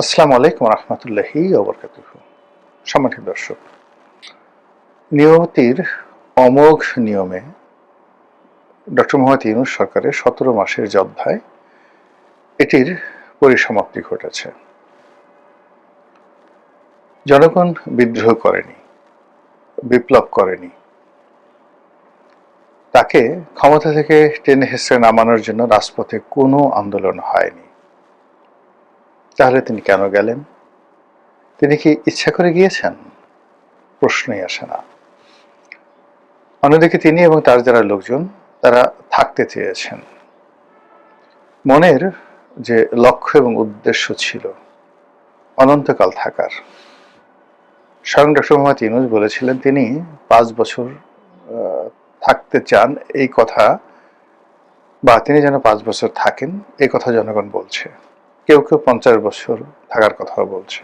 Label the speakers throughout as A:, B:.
A: আসসালামু আলাইকুম রহমতুল্লাহি ওয়া বারাকাতুহু। সম্মানিত দর্শক, নিয়তির অমোঘ নিয়মে ডক্টর মোহাম্মদ ইউনূস সরকারের ১৭ মাসের যে অধ্যায়, এটির পরিসমাপ্তি ঘটেছে। জনগণ বিদ্রোহ করেনি, বিপ্লব করেনি, তাকে ক্ষমতা থেকে টেনে হেসড়ে নামানোর জন্য রাজপথে কোনো আন্দোলন হয়নি। তাহলে তিনি কেন গেলেন? তিনি কি ইচ্ছা করে গিয়েছেন? প্রশ্নই আসে না। অন্যদিকে তিনি এবং তার যারা লোকজন, তারা থাকতে চেয়েছেন। মনের যে লক্ষ্য এবং উদ্দেশ্য ছিল অনন্তকাল থাকার, স্বয়ং ডক্টর মোহাম্মদ ইউনূস বলেছিলেন তিনি ৫ বছর থাকতে চান, এই কথা, বা তিনি যেন ৫ বছর থাকেন এই কথা জনগণ বলছে। কেউ কেউ ৫০ বছর থাকার কথাও বলছে।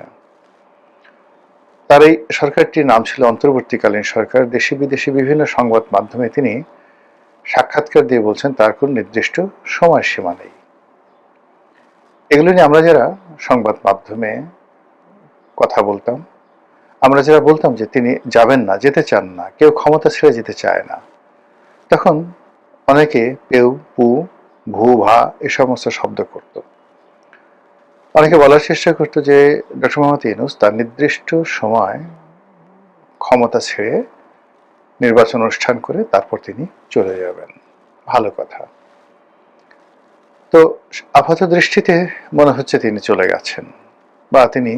A: তার এই সরকারটির নাম ছিল অন্তর্বর্তীকালীন সরকার। দেশে বিদেশে বিভিন্ন সংবাদ মাধ্যমে তিনি সাক্ষাৎকার দিয়ে বলছেন তার কোন নির্দিষ্ট সময়সীমা নেই। এগুলো নিয়ে আমরা যারা সংবাদ মাধ্যমে কথা বলতাম, আমরা যারা বলতাম যে তিনি যাবেন না, যেতে চান না, কেউ ক্ষমতা ছেড়ে যেতে চায় না, তখন অনেকে পেউ, পু, ভু, ভা এ সমস্ত শব্দ করত। অনেকে বলার চেষ্টা করতো যে ডক্টর মোহাম্মদ ইউনূস তার নির্দিষ্ট সময় ক্ষমতা ছেড়ে নির্বাচন অনুষ্ঠান করে তারপর তিনি চলে যাবেন। ভালো কথা। তো আপাত দৃষ্টিতে মনে হচ্ছে তিনি চলে গেছেন, বা তিনি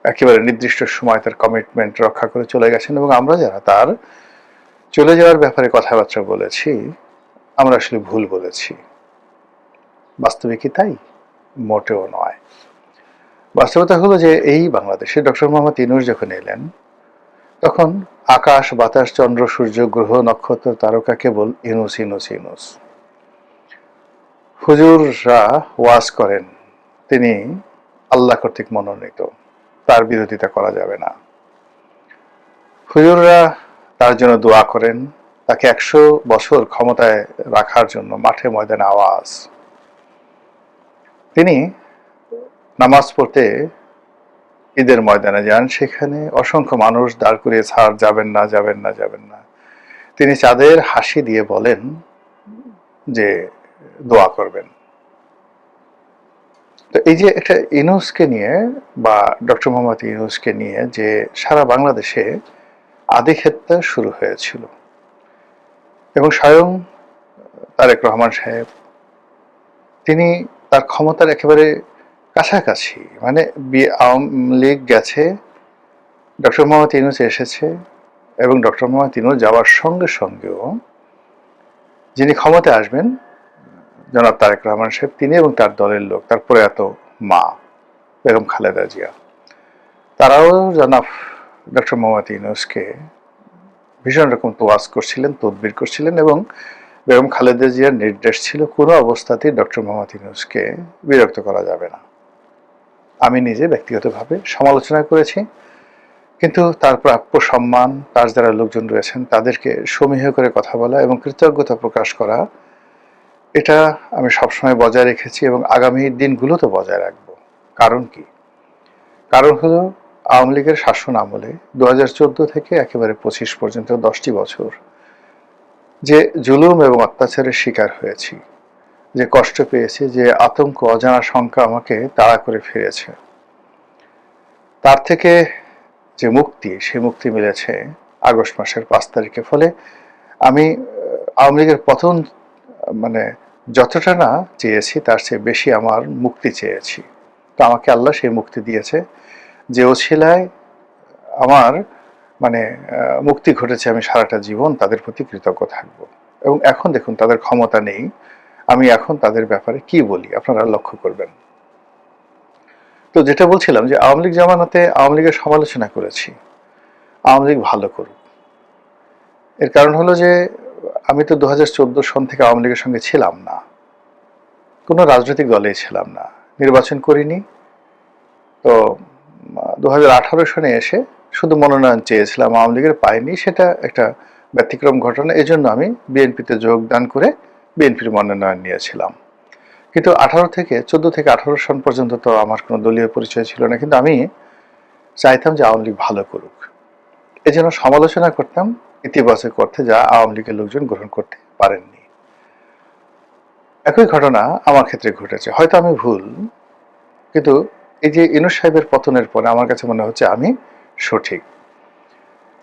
A: একেবারে নির্দিষ্ট সময় তার কমিটমেন্ট রক্ষা করে চলে গেছেন, এবং আমরা যারা তার চলে যাওয়ার ব্যাপারে কথাবার্তা বলেছি, আমরা আসলে ভুল বলেছি। বাস্তবে কি তাই? মোটেও নয়। বাস্তবতা হলো যে এই বাংলাদেশে ডক্টর মোহাম্মদ ইউনূস যখন এলেন, তখন আকাশ, বাতাস, চন্দ্র, সূর্য, গ্রহ, নক্ষত্র, তারকা কেবল ইউনূস, ইউনূস, ইউনূস। হুজুররা ওয়াজ করেন তিনি আল্লাহ কর্তৃক মনোনীত, তার বিরোধিতা করা যাবে না। হুজুররা তার জন্য দোয়া করেন, তাকে ১০০ বছর ক্ষমতায় রাখার জন্য মাঠে ময়দানে আওয়াজ। তিনি নামাজ পড়তে ঈদের ময়দানে যান, সেখানে অসংখ্য মানুষ দাঁড় করিয়ে স্যার যাবেন না, যাবেন না, যাবেন না। তিনি চাঁদের হাসি দিয়ে বলেন যে দোয়া করবেন। তো এই যে একটা ইউনূসকে নিয়ে, বা ডক্টর মোহাম্মদ ইউনূসকে নিয়ে যে সারা বাংলাদেশে আদিক্ষেতা শুরু হয়েছিল, এবং স্বয়ং তারেক রহমান সাহেব তিনি তার ক্ষমতার একেবারে কাছাকাছি, মানে আওয়ামী লীগ গেছে, ডক্টর মোহাম্মদ ইউনূস এসেছে, এবং ডক্টর মোহাম্মদ ইউনূস যাওয়ার সঙ্গে সঙ্গেও যিনি ক্ষমতায় আসবেন জনাব তারেক রহমান সাহেব, তিনি এবং তার দলের লোক, তার প্রয়াত মা বেগম খালেদা জিয়া, তারাও জনাব ডক্টর মোহাম্মদ ইউনূসকে ভীষণ রকম তোয়াজ করছিলেন, তদবির করছিলেন, এবং বেগম খালেদা জিয়ার নির্দেশ ছিল কোনো অবস্থাতেই ডক্টর মোহাম্মদ ইউনূসকে বিরক্ত করা যাবে না। আমি নিজে ব্যক্তিগতভাবে সমালোচনা করেছি, কিন্তু তার প্রাপ্য সম্মান, তার যারা লোকজন রয়েছেন তাদেরকে সমীহ করে কথা বলা এবং কৃতজ্ঞতা প্রকাশ করা, এটা আমি সবসময় বজায় রেখেছি এবং আগামী দিনগুলোতে বজায় রাখবো। কারণ কি? কারণ হলো আওয়ামী লীগের শাসন আমলে ২০১৪ থেকে একেবারে ২৫ পর্যন্ত ১০টি বছর যে জুলুম এবং অত্যাচারের শিকার হয়েছি, যে কষ্ট পেয়েছি, যে আতঙ্ক, অজানা শঙ্কা আমাকে তাড়া করে ফিরেছে, তার থেকে যে মুক্তি, সে মুক্তি মিলেছে আগস্ট মাসের ৫ তারিখে। ফলে আমি আওয়ামী লীগের পতন মানে যতটা না চেয়েছি তার চেয়ে বেশি আমার মুক্তি চেয়েছি। তো আমাকে আল্লাহ সেই মুক্তি দিয়েছে, যে ওছিলায় আমার মুক্তি ঘটেছে। আমি সারাটা জীবন তাদের প্রতি কৃতজ্ঞ থাকব। এবং এখন দেখুন তাদের ক্ষমতা নেই, আমি এখন তাদের ব্যাপারে কি বলি আপনারা লক্ষ্য করবেন। তো যেটা বলছিলাম যে আওয়ামী লীগ জামানাতে আওয়ামী লীগের সমালোচনা করেছি, আওয়ামী লীগ ভালো করুক। এর কারণ হলো যে আমি তো ২০১৪ সন থেকে আওয়ামী লীগের সঙ্গে ছিলাম না, কোনো রাজনৈতিক দলেই ছিলাম না, নির্বাচন করিনি। তো ২০১৮ সনে এসে শুধু মনোনয়ন চেয়েছিলাম, আওয়ামী লীগের পাইনি, সেটা একটা ব্যতিক্রম ঘটনা। এজন্য আমি বিএনপিতে যোগদান করে বিএনপির মনোনয়ন নিয়েছিলাম। কিন্তু 14 থেকে 18 সন পর্যন্ত তো আমার কোনো দলীয় পরিচয় ছিল না, কিন্তু আমি চাইতাম যে আওয়ামী লীগ ভালো করুক। এই জন্য সমালোচনা করতাম ইতিবাচক অর্থে, যা আওয়ামী লীগের লোকজন গ্রহণ করতে পারেননি। একই ঘটনা আমার ক্ষেত্রে ঘটেছে, হয়তো আমি ভুল, কিন্তু এই যে ইউনূস সাহেবের পতনের পরে আমার কাছে মনে হচ্ছে আমি সঠিক।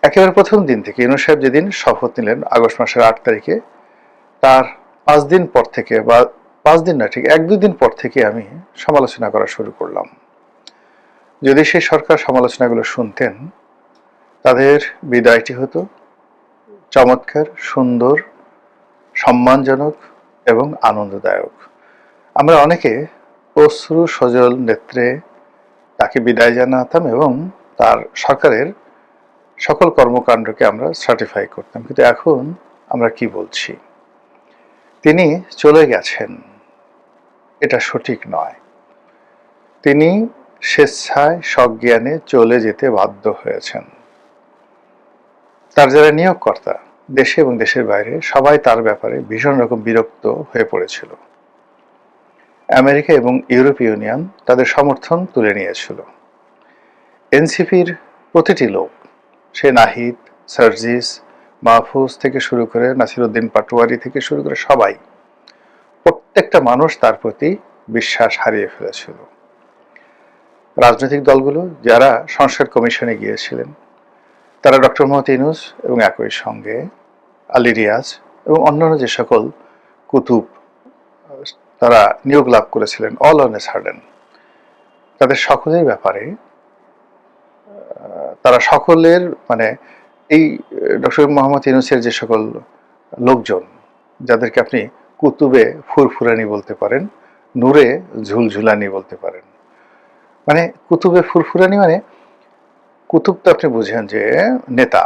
A: একেবারে প্রথম দিন থেকে ইউনূস সাহেব যেদিন শপথ নিলেন আগস্ট মাসের 8 তারিখে, তার 5 দিন পর থেকে, বা 5 দিন না, ঠিক 1-2 দিন পর থেকে আমি সমালোচনা করা শুরু করলাম। যদি সেই সরকার সমালোচনাগুলো শুনতেন, তাদের বিদায়টি হতো চমৎকার, সুন্দর, সম্মানজনক এবং আনন্দদায়ক। আমরা অনেকে অশ্রু সজল নেত্রে তাকে বিদায় জানাতাম এবং তার সরকারের সকল কর্মকাণ্ডকে আমরা সার্টিফাই করতাম। কিন্তু এখন আমরা কি বলছি? তিনি চলে গেছেন, এটা সঠিক নয়। তিনি স্বেচ্ছায় সজ্ঞানে চলে যেতে বাধ্য হয়েছেন। তার যারা নিয়োগকর্তা দেশে এবং দেশের বাইরে, সবাই তার ব্যাপারে ভীষণ রকম বিরক্ত হয়ে পড়েছিল। আমেরিকা এবং ইউরোপীয় ইউনিয়ন তাদের সমর্থন তুলে নিয়েছিল। এনসিপির প্রতিটি লোক, সে নাহিদ, সার্জিস, মাহফুজ থেকে শুরু করে নাসিরউদ্দিন পাটোয়ারি থেকে শুরু করে সবাই, প্রত্যেকটা মানুষ তার প্রতি বিশ্বাস হারিয়ে ফেলেছিল। রাজনৈতিক দলগুলো যারা সংস্কার কমিশনে গিয়েছিলেন, তারা ডক্টর মোহাম্মদ ইউনূস এবং একই সঙ্গে আলী রিয়াজ এবং অন্যান্য যে সকল কুতুব তারা নিয়োগ লাভ করেছিলেন, অল অন এ সাডেন, তাদের সকলের ব্যাপারে তারা সকলের মানে এই ডক্টর মোহাম্মদ ইউনূসের যে সকল লোকজন, যাদেরকে আপনি কুতুবে ফুরফুরানি বলতে পারেন, নূরে ঝুলঝুলানি বলতে পারেন, মানে কুতুবে ফুরফুরানি মানে কুতুব তো আপনি বুঝেন যে নেতা,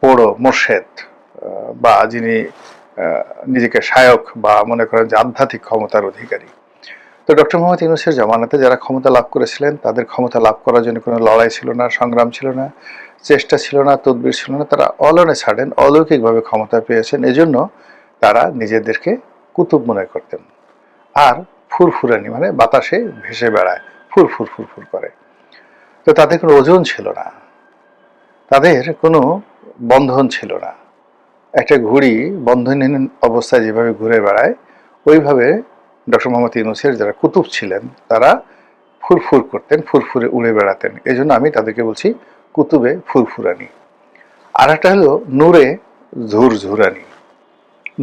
A: বড় মোর্শেদ, বা যিনি নিজেকে শায়ক বা মনে করেন যে আধ্যাত্মিক ক্ষমতার অধিকারী। তো ডক্টর মোহাম্মদ ইউনূসের জামানাতে যারা ক্ষমতা লাভ করেছিলেন, তাদের ক্ষমতা লাভ করার জন্য কোনো লড়াই ছিল না, সংগ্রাম ছিল না, চেষ্টা ছিল না, তদবির ছিল না। তারা অল অন এ সাডেন অলৌকিকভাবে ক্ষমতা পেয়েছেন, এজন্য তারা নিজেদেরকে কুতুব মনে করতেন। আর ফুরফুরানি মানে বাতাসে ভেসে বেড়ায়, ফুরফুর ফুরফুর করে। তো তাদের কোনো ওজন ছিল না, তাদের কোনো বন্ধন ছিল না। একটা ঘুড়ি বন্ধনহীন অবস্থায় যেভাবে ঘুরে বেড়ায়, ওইভাবে ডক্টর মোহাম্মদ ইউনূসের যারা কুতুব ছিলেন তারা ফুরফুর করতেন, ফুরফুরে উড়ে বেড়াতেন। এই জন্য আমি তাদেরকে বলছি কুতুবে ফুরফুরানি। আর একটা হলো নূরে ঝুরঝুরানি।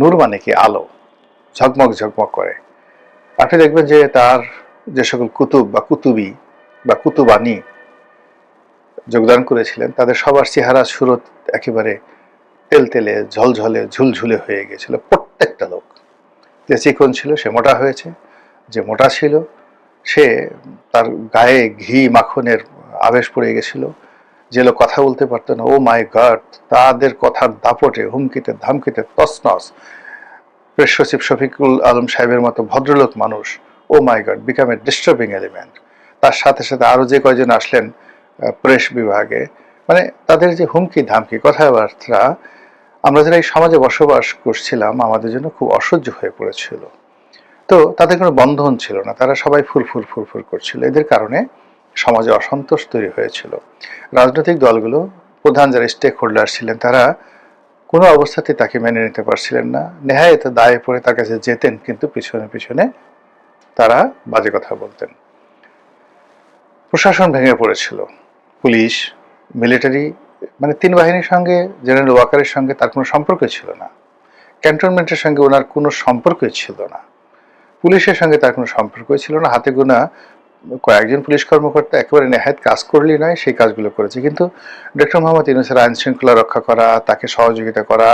A: নূর মানে কি? আলো, ঝকমক ঝকমক করে। আপনি দেখবেন যে তার যে সকল কুতুব বা কুতুবি বা কুতুবানি যোগদান করেছিলেন, তাদের সবার চেহারা সুরত একেবারে তেলতেলে, ঝলঝলে, ঝুলঝুলে হয়ে গেছিল। প্রত্যেকটা লোক, যে চিকন ছিল সে মোটা হয়েছে, যে মোটা ছিল সে তার গায়ে ঘি মাখনের আবেশ পড়ে গেছিল, যে লোক কথা বলতে পারতো না, ও মাই গড, তাদের কথার দাপটে, হুমকিতে ধামকিতে তছনছ। প্রেস সচিব শফিকুল আলম সাহেবের মতো ভদ্রলোক মানুষ, oh my God, become a disturbing element. তার সাথে সাথে আরো যে কয়জন আসলেন প্রেস বিভাগে, মানে তাদের যে হুমকি ধামকি কথাবার্তা, আমরা যারা এই সমাজে বসবাস করছিলাম আমাদের জন্য খুব অসহ্য হয়ে পড়েছিল। তো তাদের কোনো বন্ধন ছিল না, তারা সবাই ফুরফুর ফুরফুর করছিল। এদের কারণে সমাজে অসন্তোষ তৈরি হয়েছিল। রাজনৈতিক দলগুলো, প্রধান যারা স্টেক হোল্ডার ছিলেন, তারা কোনো অবস্থাতে তাকে মেনে নিতে পারছিলেন না। নেহায়েত দায়ে পড়ে তার কাছে যেতেন, কিন্তু পিছনে পিছনে তারা বাজে কথা বলতেন। প্রশাসন ভেঙে পড়েছিল। পুলিশ, মিলিটারি, মানে 3 বাহিনীর সঙ্গে জেনারেল ওয়াকারের সঙ্গে তার কোনো সম্পর্ক ছিল না। ক্যান্টনমেন্টের সঙ্গে ওনার কোনো সম্পর্কই ছিল না। পুলিশের সঙ্গে তার কোনো সম্পর্কই ছিল না। হাতে গোনা কয়েকজন পুলিশ কর্মকর্তা একেবারে নেহায়েত কাজ করলেই নয়, সেই কাজগুলো করেছে। কিন্তু ডক্টর মোহাম্মদ ইউনূসের আইন শৃঙ্খলা রক্ষা করা, তাকে সহযোগিতা করা,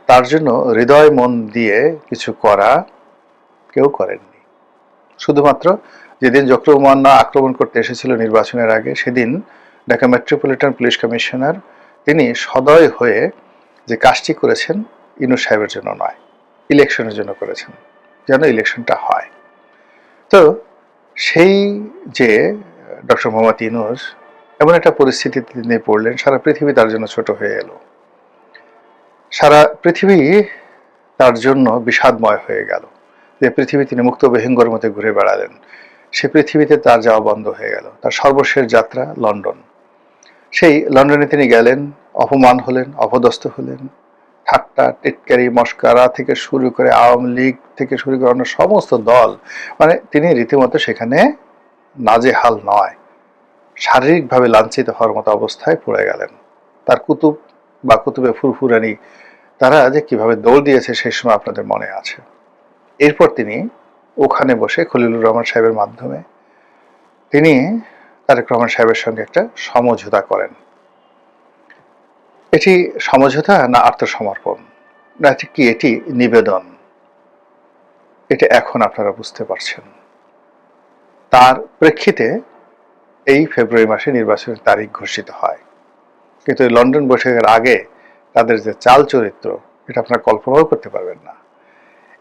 A: তার জন্য হৃদয় মন দিয়ে কিছু করা কেউ করেননি। শুধুমাত্র যেদিন জকরুমান্না আক্রমণ করতে এসেছিল নির্বাচনের আগে, সেদিন ঢাকা মেট্রোপলিটন পুলিশ কমিশনার তিনি সদয় হয়ে যে কাজটি করেছেন, ইউনূস সাহেবের জন্য নয়, ইলেকশনের জন্য করেছেন, যেন ইলেকশনটা হয়। তো সেই যে ডক্টর মোহাম্মদ ইউনূস এমন একটা পরিস্থিতিতে তিনি পড়লেন, সারা পৃথিবী তার জন্য ছোট হয়ে এলো, সারা পৃথিবী তার জন্য বিষাদময় হয়ে গেল। যে পৃথিবী তিনি মুক্ত বিহঙ্গের মধ্যে ঘুরে বেড়ালেন, সে পৃথিবীতে তার যাওয়া বন্ধ হয়ে গেল। তার সর্বশেষ যাত্রা লন্ডন। সেই লন্ডনে তিনি গেলেন, অপমান হলেন, অপদস্থ হলেন, ঠাট্টা টিটকারি মস্কারা থেকে শুরু করে আওয়ামী লীগ থেকে শুরু করে অন্য সমস্ত দল, মানে তিনি রীতিমতো সেখানে নাজেহাল নয়, শারীরিকভাবে লাঞ্ছিত হওয়ার মতো অবস্থায় পড়ে গেলেন। তার কুতুব বা কুতুবে ফুরফুরানি তারা যে কিভাবে দৌড় দিয়েছে সেই সময় আপনাদের মনে আছে। এরপর তিনি ওখানে বসে খলিলুর রহমান সাহেবের মাধ্যমে তিনি তারেক রহমান সাহেবের সঙ্গে একটা সমঝোতা করেন। এটি সমঝোতা না আত্মসমর্পণ, না এটি কি, এটি নিবেদন, এটা এখন আপনারা বুঝতে পারছেন। তার প্রেক্ষিতে এই ফেব্রুয়ারি মাসে নির্বাচনের তারিখ ঘোষিত হয়। কিন্তু লন্ডন বৈঠকের আগে তাদের যে চাল চরিত্র, এটা আপনারা কল্পনাও করতে পারবেন না।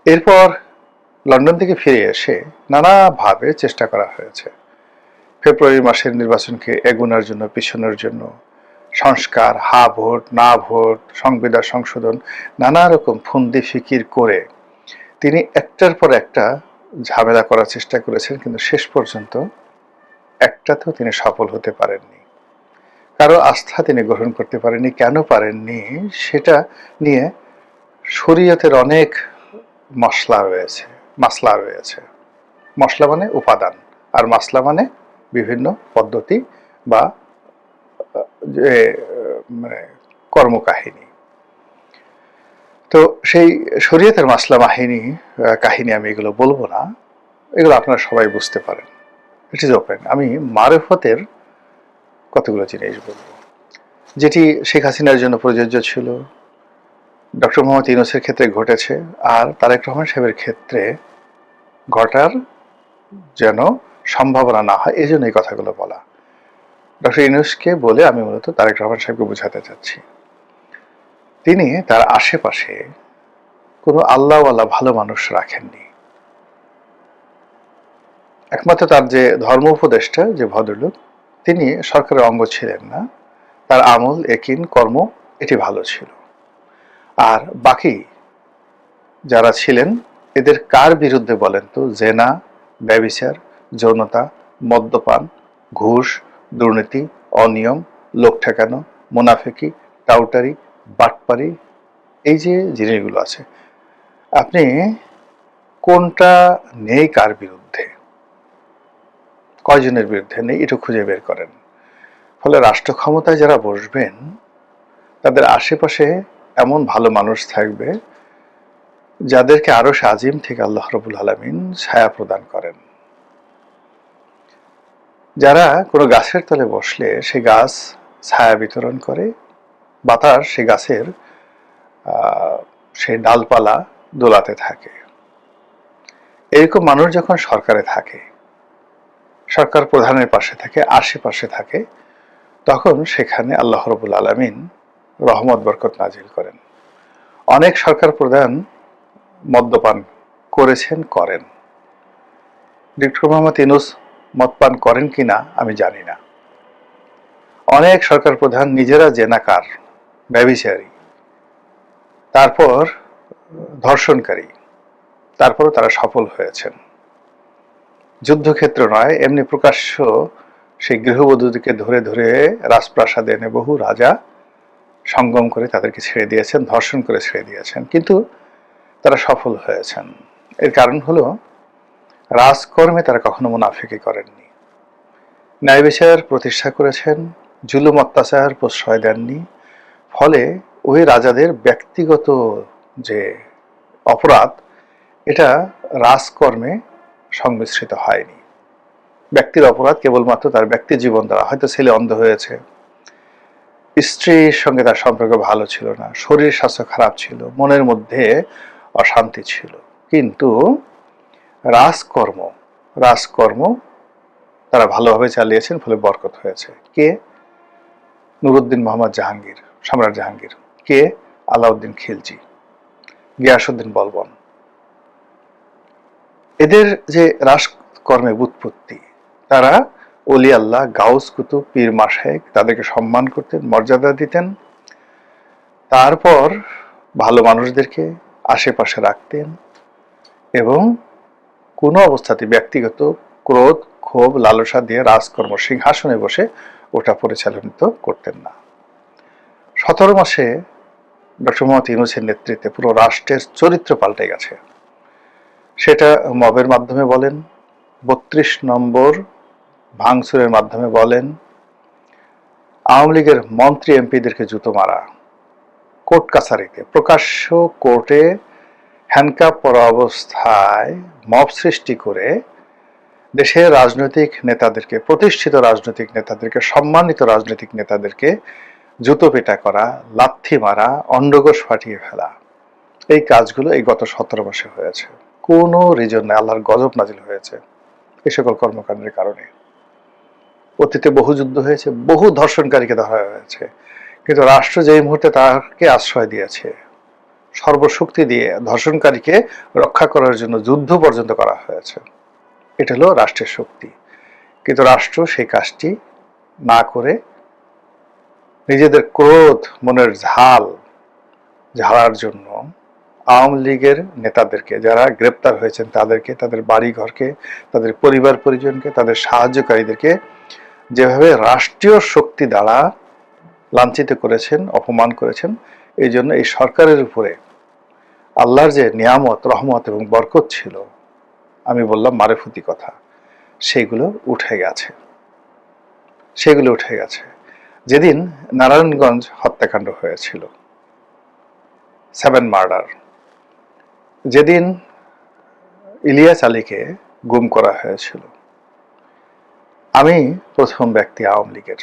A: এরপর লন্ডন থেকে ফিরে এসে নানাভাবে চেষ্টা করা হয়েছে ফেব্রুয়ারি মাসের নির্বাচনকে এগোনোর জন্য, পিছনের জন্য, সংস্কার, হা ভোট না ভোট, সংবিধান সংশোধন, নানা রকম ফন্দি ফিকির করে তিনি একটার পর একটা ঝামেলা করার চেষ্টা করেছেন, কিন্তু শেষ পর্যন্ত একটাতেও তিনি সফল হতে পারেননি। কারো আস্থা তিনি গ্রহণ করতে পারেননি। কেন পারেননি সেটা নিয়ে শরীয়তের অনেক মাসলা রয়েছে। মশলা মানে উপাদান, আর মাসলা মানে বিভিন্ন পদ্ধতি বা যে মানে কর্মকাহিনী। তো সেই শরীয়তের মাসলা কাহিনী আমি এগুলো বলবো না, এগুলো আপনারা সবাই বুঝতে পারেন। It is open. আমি মারেফতের কতগুলো জিনিস বলবো, যেটি শেখ হাসিনার জন্য প্রযোজ্য ছিল, ডক্টর মোহাম্মদ ইউনূসের ক্ষেত্রে ঘটেছে, আর তারেক রহমান সাহেবের ক্ষেত্রে ঘটার যেন সম্ভাবনা না হয়, এই জন্য এই কথাগুলো বলা। ডক্টর ইউনূসকে বলে আমি মূলত তারেক রহমান সাহেবকে বোঝাতে চাচ্ছি, তিনি তার আশেপাশে কোনো আল্লাহওয়ালা ভালো মানুষ রাখেননি। একমাত্র তার যে ধর্ম উপদেষ্টা, যে ভদ্রলোক, তিনি সরকারের অঙ্গ ছিলেন না, তার আমল একিন কর্ম এটি ভালো ছিল। আর বাকি যারা ছিলেন এদের কার বিরুদ্ধে বলেন তো? জেনা, ব্যভিচার, যৌনতা, মদ্যপান, ঘুষ, দুর্নীতি, অনিয়ম, লোক ঠেকানো, মুনাফিকি, টাউটারি, বাটপারি, এই যে জিনিসগুলো আছে, আপনি কোনটা নেই কার বিরুদ্ধে, কয়জনের বিরুদ্ধে নেই, এটা খুঁজে বের করেন। ফলে রাষ্ট্র ক্ষমতায় যারা বসবেন তাদের আশেপাশে এমন ভালো মানুষ থাকবে যাদেরকে আরো আজিম থেকে আল্লাহ রাব্বুল আলামিন ছায়া প্রদান করেন। যারা কোনো গাছের তলে বসলে সে গাছ ছায়া বিতরণ করে, বাতাস সে গাছের সেই ডালপালা দোলাতে থাকে। এরকম মানুষ যখন সরকারে থাকে, সরকার প্রধানের পাশে থাকে, আশেপাশে থাকে, তখন সেখানে আল্লাহ রাব্বুল আলামিন রহমত বরকত নাজিল করেন। অনেক সরকার প্রধান মদ্যপান করেছেন, করেন। ডক্টর মোহাম্মদ ইউনূস মদপান করেন কিনা আমি জানি না। অনেক সরকার প্রধান নিজেরা জেনাকার, ব্যভিচারী, তারপর ধর্ষণকারী, তারপরও তারা সফল হয়েছেন। যুদ্ধক্ষেত্র নয়, এমনি প্রকাশ্য সেই গৃহবধূদেরকে ধরে ধরে রাজপ্রাসাদে এনে বহু রাজা সঙ্গম করে তাদেরকে ছেড়ে দিয়েছেন, ধর্ষণ করে ছেড়ে দিয়েছেন, কিন্তু তারা সফল হয়েছেন। এর কারণ হলো রাজকর্মে তারা কখনো মুনাফিকি করেননি, ন্যায় বিচার প্রতিষ্ঠা করেছেন, জুলুম অত্যাচার প্রশ্রয় দেননি। ফলে ওই রাজাদের ব্যক্তিগত যে অপরাধ, এটা রাজকর্মে সংমিশ্রিত হয়নি। ব্যক্তির অপরাধ কেবলমাত্র তার ব্যক্তি জীবন দ্বারা, হয়তো ছেলে অন্ধ হয়েছে, স্ত্রীর সঙ্গে তার সম্পর্ক ভালো ছিল না, শরীর স্বাস্থ্য খারাপ ছিল, মনের মধ্যে অশান্তি ছিল, কিন্তু রাজকর্ম তারা ভালোভাবে চালিয়েছেন, ফলে বরকত হয়েছে। কে? নুরুদ্দিন মোহাম্মদ জাহাঙ্গীর, সম্রাট জাহাঙ্গীর। কে? আলাউদ্দিন খিলজি, গিয়াসউদ্দিন বলবন। এদের যে রাজকর্মে বুৎপত্তি, তারা ওলি আল্লাহ, গাউস কুতুব, পীর মাশায়েখ, তাদেরকে সম্মান করতেন, মর্যাদা দিতেন, তারপর ভালো মানুষদেরকে আশেপাশে রাখতেন এবং কোনো অবস্থাতে ব্যক্তিগত ক্রোধ, ক্ষোভ, লালসা দিয়ে রাজকর্ম সিংহাসনে বসে ওটা পরিচালিত করতেন না। 17 মাসে ডক্টর মোহাম্মদ ইউনূসের নেতৃত্বে পুরো রাষ্ট্রের চরিত্র পাল্টে গেছে। সেটা মবের মাধ্যমে বলেন, 32 নম্বর ভাঙচুরের মাধ্যমে বলেন, আওয়ামী লীগের মন্ত্রী এমপিদেরকে জুতো মারা, কোর্ট কাছারিতে প্রকাশ্য কোর্টে হ্যান্ডকাপ পরা অবস্থায় মব সৃষ্টি করে দেশের রাজনৈতিক নেতাদেরকে, প্রতিষ্ঠিত রাজনৈতিক নেতাদেরকে, সম্মানিত রাজনৈতিক নেতাদেরকে জুতো পেটা করা, লাথি মারা, অন্ডকোষ ফাটিয়ে ফেলা, এই কাজগুলো এই গত 17 মাসে হয়েছে। কোনো রিজন নেই, আল্লাহর গজব নাজিল হয়েছে এই সকল কর্মকাণ্ডের কারণে। অতীতে বহু যুদ্ধ হয়েছে, বহু ধর্ষণকারীকে ধরা হয়েছে, কিন্তু রাষ্ট্র যেই মুহূর্তে তাকে আশ্রয় দিয়েছে, সর্বশক্তি দিয়ে ধর্ষণকারীকে রক্ষা করার জন্য যুদ্ধ পর্যন্ত করা হয়েছে। এটা হলো রাষ্ট্রের শক্তি। কিন্তু রাষ্ট্র সেই কাজটি না করে নিজেদের ক্রোধ, মনের ঝাড়ার জন্য আওয়ামী লীগের নেতাদেরকে, যারা গ্রেপ্তার হয়েছেন তাদেরকে, তাদের বাড়ি ঘরকে, তাদের পরিবার পরিজনকে, তাদের সাহায্যকারীদেরকে যেভাবে রাষ্ট্রীয় শক্তি দ্বারা লাঞ্ছিত করেছেন, অপমান করেছেন, এই জন্য এই সরকারের উপরে আল্লাহর যে নিয়ামত, রহমত এবং বরকত ছিল, আমি বললাম মারেফতি কথা, সেগুলো উঠে গেছে। যেদিন নারায়ণগঞ্জ হত্যাকাণ্ড হয়েছিল, 7 মার্ডার, যেদিন ইলিয়াস আলীকে গুম করা হয়েছিল, আমি প্রথম ব্যক্তি আওয়ামী লীগের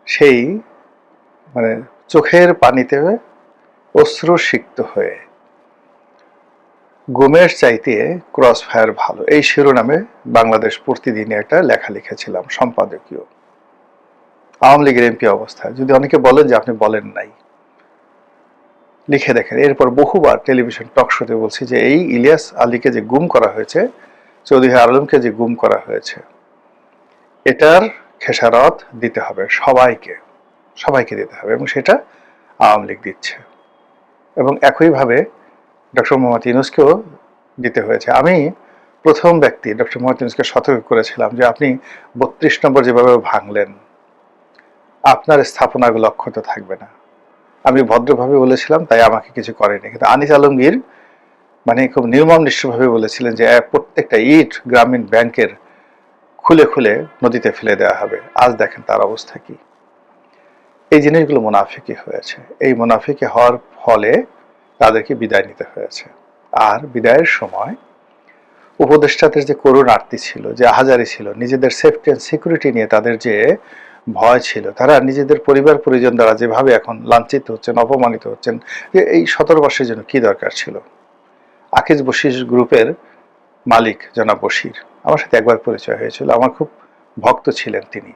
A: সেই চোখের পানিতে অশ্রুসিক্ত হয়ে গুমের চাইতে ক্রস ফায়ার ভালো, এই শিরোনামে বাংলাদেশ প্রতিদিনে একটা লেখা লিখেছিলাম সম্পাদকীয়, আওয়ামী লীগের এমপি অবস্থায়। যদি অনেকে বলেন যে আপনি বলেন নাই, লিখে দেখেন। এরপর বহুবার টেলিভিশন টক শোতে বলছি যে এই ইলিয়াস আলীকে যে গুম করা হয়েছে, চৌধুরী আলমকে যে গুম করা হয়েছে, এটার খেসারত দিতে হবে সবাইকে দিতে হবে, এবং সেটা আওয়ামী লীগ দিচ্ছে, এবং একইভাবে ডক্টর মোহাম্মদ ইউনূসকেও দিতে হয়েছে। আমি প্রথম ব্যক্তি ডক্টর মোহাম্মদ ইউনূসকে সতর্ক করেছিলাম যে আপনি 32 নম্বর যেভাবে ভাঙলেন, আপনার স্থাপনাগুলো অক্ষত থাকবে না। আমি ভদ্রভাবে বলেছিলাম, তাই আমাকে কিছু করেনি। কিন্তু আনিস আলমগীর খুব নির্মম নিষ্ঠুরভাবে বলেছিলেন যে প্রত্যেকটা ইট গ্রামীণ ব্যাংকের খুলে খুলে নদীতে ফেলে দেওয়া হবে। আজ দেখেন তার অবস্থা কি। এই জিনিসগুলো মুনাফিকি হয়েছে। এই মুনাফিকি হওয়ার ফলে তাদেরকে বিদায় নিতে হয়েছে। আর বিদায়ের সময় উপদেষ্টাদের যে করুণ আরতি ছিল, যে আহাজারি ছিল, নিজেদের সেফটি অ্যান্ড সিকিউরিটি নিয়ে তাদের যে ভয় ছিল, তারা নিজেদের পরিবার পরিজন দ্বারা যেভাবে এখন লাঞ্ছিত হচ্ছেন, অপমানিত হচ্ছেন, যে এই 17 বর্ষের জন্য কি দরকার ছিল। আকিজ বশির গ্রুপের মালিক জনাব বশির, আমার সাথে একবার পরিচয় হয়েছিল, আমার খুব ভক্ত ছিলেন তিনি।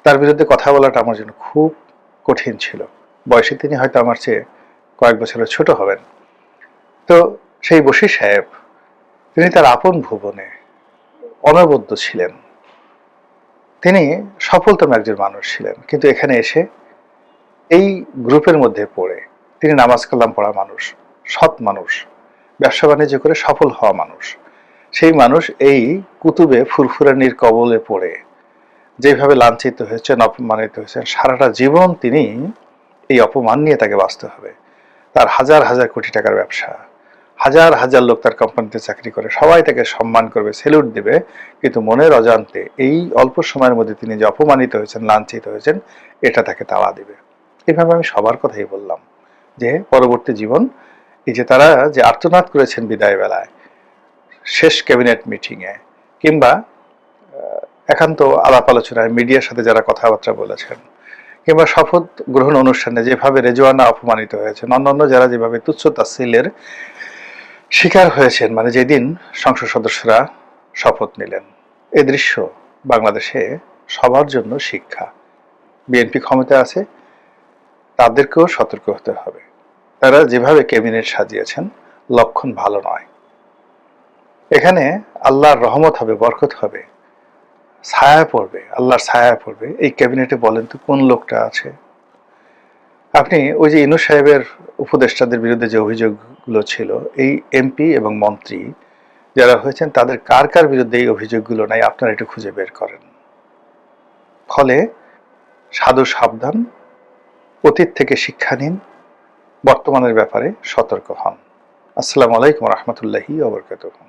A: তার বিরুদ্ধে কথা বলাটা আমার জন্য খুব কঠিন ছিল। বয়সে তিনি হয়তো আমার চেয়ে কয়েক বছরের ছোট হবেন। তো সেই বশির সাহেব, তিনি তার আপন ভুবনে অনবদ্য ছিলেন, তিনি সফলতম একজন মানুষ ছিলেন, কিন্তু এখানে এসে এই গ্রুপের মধ্যে পড়ে তিনি নামাজ কালাম পড়া মানুষ, সৎ মানুষ, ব্যবসা বাণিজ্য করে সফল হওয়া মানুষ, সেই মানুষ এই কুতুবে ফুরফুরানির কবলে পড়ে যেভাবে লাঞ্ছিত হয়েছেন, অপমানিত হয়েছেন, সারাটা জীবন তিনি এই অপমান নিয়ে তাকে বাঁচতে হবে। তার হাজার হাজার কোটি টাকার ব্যবসা, হাজার হাজার লোক তার কোম্পানিতে চাকরি করে, সবাই তাকে সম্মান করবে, স্যালুট দেবে, কিন্তু মনের অজান্তে এই অল্প সময়ের মধ্যে তিনি যে অপমানিত হয়েছেন, লাঞ্ছিত হয়েছেন, এটা তাকে তাড়া দিবে। এইভাবে আমি সবার কথাই বললাম যে পরবর্তী জীবন, এই যে তারা যে আর্তনাদ করেছেন বিদায় বেলায়, শেষ ক্যাবিনেট মিটিংয়ে, কিংবা একান্ত আলাপ আলোচনায় মিডিয়ার সাথে যারা কথাবার্তা বলেছেন, কিংবা শপথ গ্রহণ অনুষ্ঠানে যেভাবে রেজওয়ানা অপমানিত হয়েছেন, অন্যান্য যারা যেভাবে তুচ্ছ তাচ্ছিল্যের শিকার হয়েছেন, যেদিন সংসদ সদস্যরা শপথ নিলেন, এই দৃশ্য বাংলাদেশে সবার জন্য শিক্ষা। বিএনপি ক্ষমতা আছে, তাদেরকেও সতর্ক হতে হবে। তারা যেভাবে ক্যাবিনেট সাজিয়েছেন, লক্ষণ ভালো নয়। এখানে আল্লাহর রহমত হবে, বরকত হবে, ছায়া পড়বে, আল্লাহর ছায়া পড়বে। এই ক্যাবিনেটে বলেন তো কোন লোকটা আছে? আপনি ওই যে ইউনূস সাহেবের উপদেষ্টাদের বিরুদ্ধে যে অভিযোগগুলো ছিল, এই এমপি এবং মন্ত্রী যারা হয়েছেন তাদের কার কার বিরুদ্ধে এই অভিযোগগুলো নাই আপনারা একটু খুঁজে বের করেন। ফলে সাধু সাবধান, অতীত থেকে শিক্ষা নিন, বর্তমানের ব্যাপারে সতর্ক হন। আসসালামু আলাইকুম রহমতুল্লাহি ওয়া বারাকাতুহু।